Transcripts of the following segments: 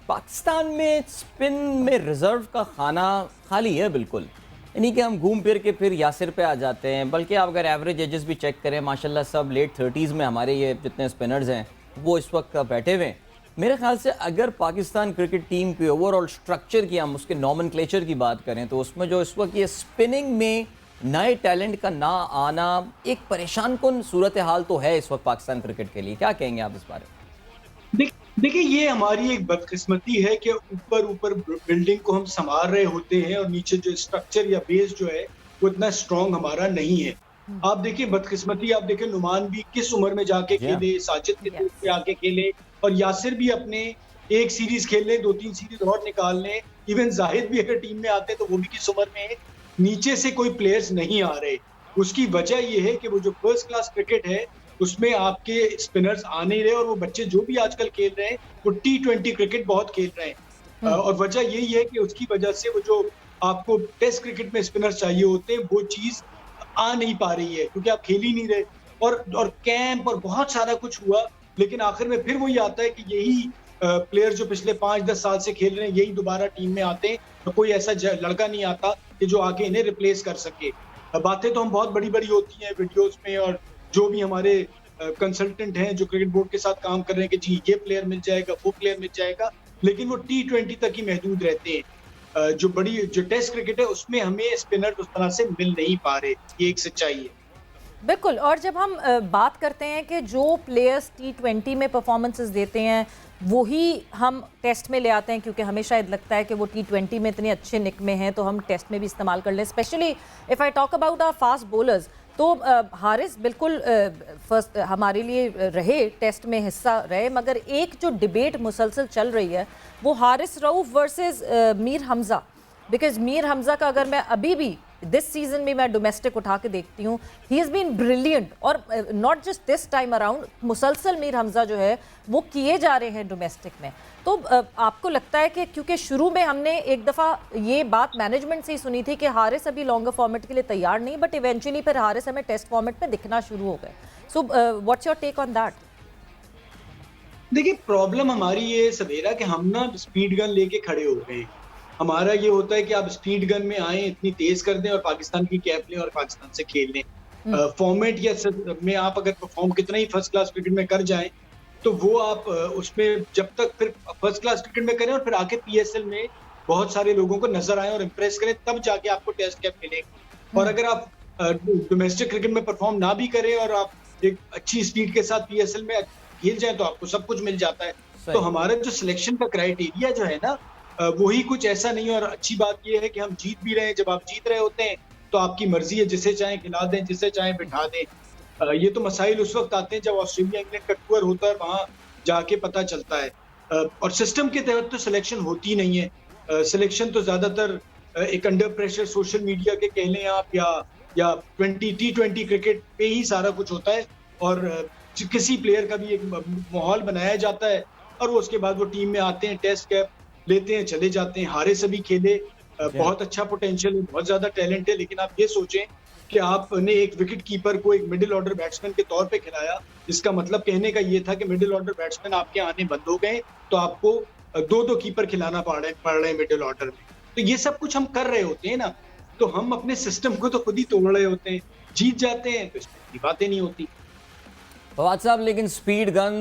पाकिस्तान में स्पिन में रिजर्व का खाना खाली है बिल्कुल। यानी कि हम घूम फिर के फिर यासिर पे आ जाते हैं, बल्कि आप अगर एवरेज एजेस भी चेक करें माशाल्लाह सब लेट 30s में हमारे ये जितने स्पिनर्स हैं वो इस वक्त बैठे हुए हैं। मेरे ख्याल से अगर पाकिस्तान क्रिकेट टीम के ओवरऑल स्ट्रक्चर की हम उसके नॉमेनक्लेचर की बात करें तो उसमें जो इस वक्त ये स्पिनिंग में नए टैलेंट का ना आना एक परेशान कुन सूरत हाल तो है इस वक्त पाकिस्तान क्रिकेट के लिए। क्या कहेंगे आप इस बारे में? देखिए ये हमारी एक बदकिस्मती है कि ऊपर ऊपर बिल्डिंग को हम संभाल रहे होते हैं और नीचे जो स्ट्रक्चर या बेस जो है वो इतना स्ट्रांग हमारा नहीं है। आप देखिए बदकिस्मती, आप देखिए नुमान भी किस उम्र में जाके खेले, साजिद के Yes. पे आके खेले और यासिर भी अपने एक सीरीज खेल ले, 2-3 सीरीज और निकाल ले। इवन जाहिद भी अगर टीम में आते तो वो भी किस उम्र में है। नीचे से कोई प्लेयर्स नहीं आ रहे। उसकी वजह ये है कि वो जो फर्स्ट क्लास क्रिकेट है उसमें आपके स्पिनर्स आ नहीं रहे और वो बच्चे जो भी आजकल खेल रहे हैं वो T20 क्रिकेट बहुत खेल रहे हैं। और वजह यही है कि उसकी वजह से वो जो आपको टेस्ट क्रिकेट में स्पिनर्स चाहिए होते हैं वो चीज आ नहीं पा रही है क्योंकि आप खेल ही नहीं रहे। और कैंप और बहुत सारा कुछ हुआ, लेकिन आखिर में फिर वही आता है कि यही प्लेयर जो पिछले 5-10 साल से खेल रहे हैं यही दोबारा टीम में आते हैं तो कोई ऐसा लड़का नहीं आता कि जो आके इन्हें रिप्लेस कर सके। बातें तो हम बहुत बड़ी बड़ी होती हैं वीडियोस में और जो भी हमारे कंसल्टेंट हैं जो क्रिकेट बोर्ड के साथ काम कर रहे हैं कि जी ये प्लेयर मिल जाएगा, वो प्लेयर मिल जाएगा, लेकिन वो T20 तक ही महदूद रहते हैं। जो टेस्ट क्रिकेट है उसमें हमें स्पिनर उस तरह से मिल नहीं पा रहे, ये एक सच्चाई है। बिल्कुल। और जब हम बात करते हैं कि जो प्लेयर्स T20 में परफॉर्मेंसेस देते हैं वही हम टेस्ट में ले आते हैं, क्योंकि हमें शायद लगता है कि वो T20 में इतने अच्छे निक में हैं तो हम टेस्ट में भी इस्तेमाल कर लें। Specially if I talk about our fast bowlers, तो हारिस बिल्कुल फर्स्ट हमारे लिए रहे, टेस्ट में हिस्सा रहे, मगर एक जो डिबेट मुसलसल चल रही है वो हारिस रऊफ वर्सेस मीर हमज़ा। बिकॉज मीर हमज़ा का अगर मैं अभी भी दिस सीजन में मैं डोमेस्टिक उठा के देखती हूँ, ही इज़ बीन ब्रिलियंट। और not just this time around, मुसलसल मीर हमज़ा जो है वो किए जा रहे हैं डोमेस्टिक में। तो आपको लगता है कि क्योंकि शुरू में हमने एक दफ़ा ये बात मैनेजमेंट से ही सुनी थी कि हारिस अभी लॉन्गर फॉर्मेट के लिए तैयार नहीं, बट इवेंचुअली फिर हारिस हमें टेस्ट फॉर्मेट में दिखना शुरू हो गए। So what's your take on that? देखिए प्रॉब्लम हमारी ये सवेरा कि हम ना स्पीड गन लेके खड़े हो गए। हमारा ये होता है कि आप स्पीड गन में आए, इतनी तेज कर दें और पाकिस्तान की कैप लें और पाकिस्तान से खेल लें। फॉर्मेट या में आप अगर परफॉर्म कितना ही फर्स्ट क्लास क्रिकेट में कर जाएं तो वो आप उसमें जब तक फिर फर्स्ट क्लास क्रिकेट में करें और फिर आके PSL में बहुत सारे लोगों को नजर आए और इम्प्रेस करें, तब जाके आपको टेस्ट कैप मिलेगी। और अगर आप डोमेस्टिक क्रिकेट में परफॉर्म ना भी करें और आप एक अच्छी स्पीड के साथ PSL में खेल जाए तो आपको सब कुछ मिल जाता है। तो हमारा जो सिलेक्शन का क्राइटेरिया जो है ना वही कुछ ऐसा नहीं है। और अच्छी बात यह है कि हम जीत भी रहे हैं। जब आप जीत रहे होते हैं तो आपकी मर्जी है, जिसे चाहे खिला दें, जिसे चाहे बिठा दें। ये तो मसाइल उस वक्त आते हैं जब ऑस्ट्रेलिया इंग्लैंड का टूर होता है, वहां जाके पता चलता है। और सिस्टम के तहत तो सिलेक्शन होती नहीं है। सिलेक्शन तो ज्यादातर एक अंडर प्रेशर सोशल मीडिया के कह लें आप या T20 क्रिकेट पे ही सारा कुछ होता है और किसी प्लेयर का भी एक माहौल बनाया जाता है और वो उसके बाद वो टीम में आते हैं, टेस्ट कैप लेते हैं, चले जाते हैं। हारे सभी खेले, बहुत अच्छा पोटेंशियल है, बहुत ज्यादा टैलेंट है, लेकिन आप ये सोचें कि आपने एक विकेट कीपर को एक मिडिल ऑर्डर बैट्समैन के तौर पे खिलाया। इसका मतलब कहने का ये था कि मिडिल ऑर्डर बैट्समैन आपके आने बंद हो गए तो आपको 2-2 कीपर खिलाना पड़ रहे हैं मिडिल ऑर्डर में। तो ये सब कुछ हम कर रहे होते हैं ना, तो हम अपने सिस्टम को तो खुद ही तोड़ रहे होते हैं। जीत जाते हैं तो इसकी बातें नहीं होती। फवाद साहब, लेकिन स्पीड गन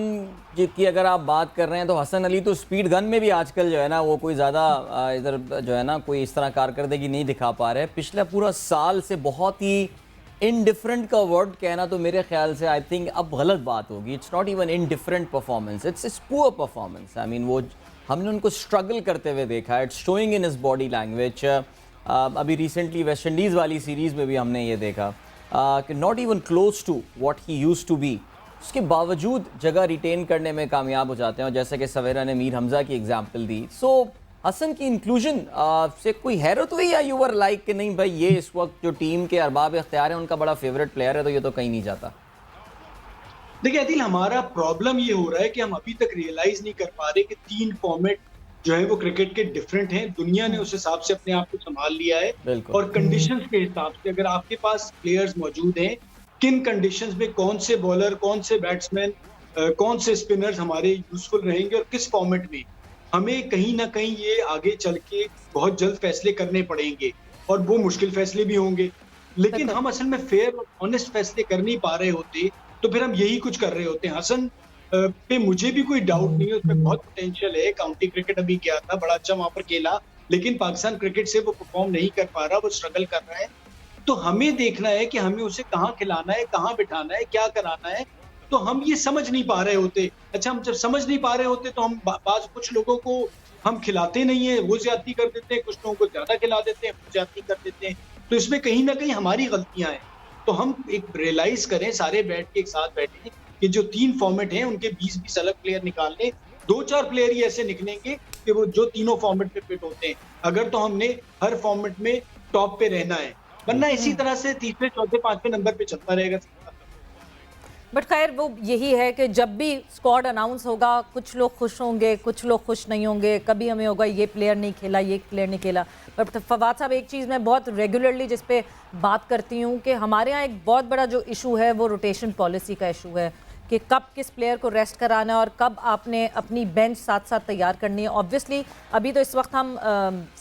की अगर आप बात कर रहे हैं तो हसन अली तो स्पीड गन में भी आजकल जो है ना वो कोई ज़्यादा इधर जो है ना कोई इस तरह कारकर्दगी नहीं दिखा पा रहे। पिछला पूरा साल से बहुत ही इनडिफरेंट का वर्ड कहना तो मेरे ख्याल से आई थिंक अब गलत बात होगी। It's not even indifferent performance, it's poor performance. I mean वो हमने उनको स्ट्रगल करते हुए देखा, it's showing in his body language. अभी रिसेंटली वेस्ट इंडीज़ वाली सीरीज़ में भी हमने ये देखा कि not even close to what he used to be, उसके बावजूद जगह रिटेन करने में कामयाब हो जाते हैं। और जैसे कि सवेरा ने मीर हमज़ा की एग्जांपल दी, सो हसन की इंक्लूजन से कोई हैरत हुई या यू वर लाइक कि नहीं भाई ये इस वक्त जो टीम के अरबाब इख्तियार हैं उनका बड़ा फेवरेट प्लेयर है तो ये तो कहीं नहीं जाता? देखिए अदिल, हमारा प्रॉब्लम ये हो रहा है कि हम अभी तक रियलाइज नहीं कर पा रहे कि 3 फॉर्मेट जो है वो क्रिकेट के डिफरेंट हैं। दुनिया ने उस हिसाब से अपने आप को संभाल लिया है और कंडीशंस के हिसाब से अगर आपके पास प्लेयर्स मौजूद हैं, किन कंडीशंस में कौन से बॉलर, कौन से बैट्समैन, कौन से स्पिनर्स हमारे यूजफुल रहेंगे और किस फॉर्मेट में हमें कहीं ना कहीं ये आगे चल के बहुत जल्द फैसले करने पड़ेंगे और वो मुश्किल फैसले भी होंगे, लेकिन बिल्कुल। हम असल में फेयर और ऑनेस्ट फैसले कर नहीं पा रहे होते, तो फिर हम यही कुछ कर रहे होते हैं। हसन पे मुझे भी कोई डाउट नहीं है, उसमें बहुत पोटेंशियल है। काउंटी क्रिकेट अभी गया था, बड़ा अच्छा वहां पर खेला, लेकिन पाकिस्तान क्रिकेट से वो परफॉर्म नहीं कर पा रहा, वो स्ट्रगल कर रहा है। तो हमें देखना है कि हमें उसे कहाँ खिलाना है, कहाँ बिठाना है, क्या कराना है। तो हम ये समझ नहीं पा रहे होते। अच्छा, हम जब समझ नहीं पा रहे होते तो हम बाज कुछ लोगों को हम खिलाते नहीं है, वो ज्यादती कर देते हैं, कुछ लोगों को ज्यादा खिला देते हैं, वो ज्यादती कर देते हैं। तो इसमें कहीं ना कहीं हमारी गलतियां हैं। तो हम एक रियलाइज करें, सारे बैठ के एक साथ बैठे कि जो 3 फॉर्मेट हैं उनके 20-20 अलग प्लेयर निकाल लें। 2-4 प्लेयर ही ऐसे निकलेंगे कि वो जो तीनों फॉर्मेट में फिट होते हैं। अगर तो हमने हर फॉर्मेट में टॉप पे रहना है, वरना इसी तरह से तीसरे, चौथे, पांचवें नंबर पे चलता रहेगा। बट खैर वो यही है कि जब भी स्क्वाड अनाउंस होगा कुछ लोग खुश होंगे, कुछ लोग खुश नहीं होंगे। कभी हमें होगा ये प्लेयर नहीं खेला, ये प्लेयर नहीं खेला। बट फवाद साहब, एक चीज़ मैं बहुत रेगुलरली जिस पे बात करती हूँ कि हमारे यहाँ एक बहुत बड़ा जो इशू है वो रोटेशन पॉलिसी का इशू है कि कब किस प्लेयर को रेस्ट कराना है और कब आपने अपनी बेंच साथ साथ तैयार करनी है। ऑब्वियसली अभी तो इस वक्त हम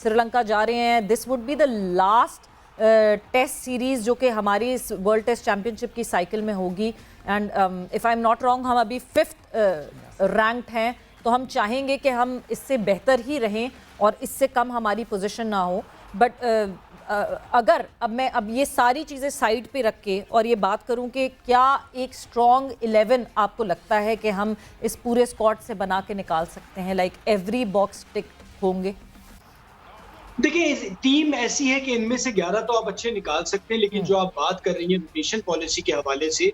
श्रीलंका जा रहे हैं। This would be the last test series जो कि हमारी इस वर्ल्ड टेस्ट चैम्पियनशिप की साइकिल में होगी। And if I am not wrong, हम अभी 5th रैंक्ड हैं, तो हम चाहेंगे कि हम इससे बेहतर ही रहें और इससे कम हमारी पोजीशन ना हो। बट अगर अब ये सारी चीज़ें साइड पे रख के और ये बात करूं कि क्या एक स्ट्रॉन्ग 11 आपको लगता है कि हम इस पूरे स्क्वाड से बना के निकाल सकते हैं, लाइक एवरी बॉक्स टिक होंगे? देखिए, टीम ऐसी है कि इनमें से 11 तो आप अच्छे निकाल सकते हैं, लेकिन जो आप बात कर रही हैं रोटेशन पॉलिसी के हवाले से,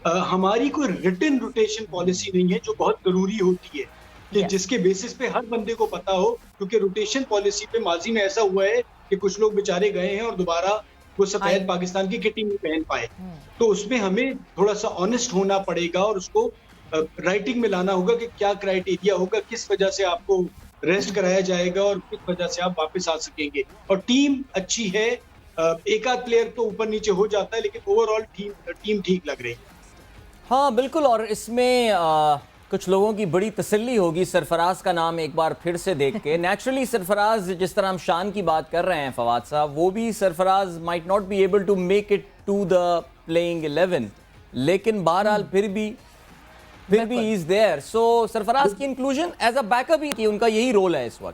हमारी कोई रिटन रोटेशन पॉलिसी नहीं है जो बहुत जरूरी होती है कि जिसके बेसिस पे हर बंदे को पता हो। क्योंकि रोटेशन पॉलिसी पे माजी में ऐसा हुआ है कि कुछ लोग बेचारे गए हैं और दोबारा वो सफेद पाकिस्तान की किटी नहीं पहन पाए। तो उसमें हमें थोड़ा सा ऑनेस्ट होना पड़ेगा और उसको राइटिंग में लाना होगा कि क्या क्राइटेरिया होगा, किस वजह से आपको रेस्ट कराया जाएगा और किस वजह से आप वापस आ सकेंगे। और टीम अच्छी है, एक आध प्लेयर तो ऊपर नीचे हो जाता है, लेकिन ओवरऑल टीम ठीक लग रही है। हाँ बिल्कुल, और इसमें कुछ लोगों की बड़ी तसल्ली होगी सरफराज का नाम एक बार फिर से देख के। नेचुरली सरफराज, जिस तरह हम शान की बात कर रहे हैं फवाद साहब, वो भी Sarfaraz might not be able to make it to the playing 11, लेकिन बहरहाल फिर भी इज देयर। सो सरफराज की इंक्लूजन एज अ बैकअप ही, उनका यही रोल है इस वक्त।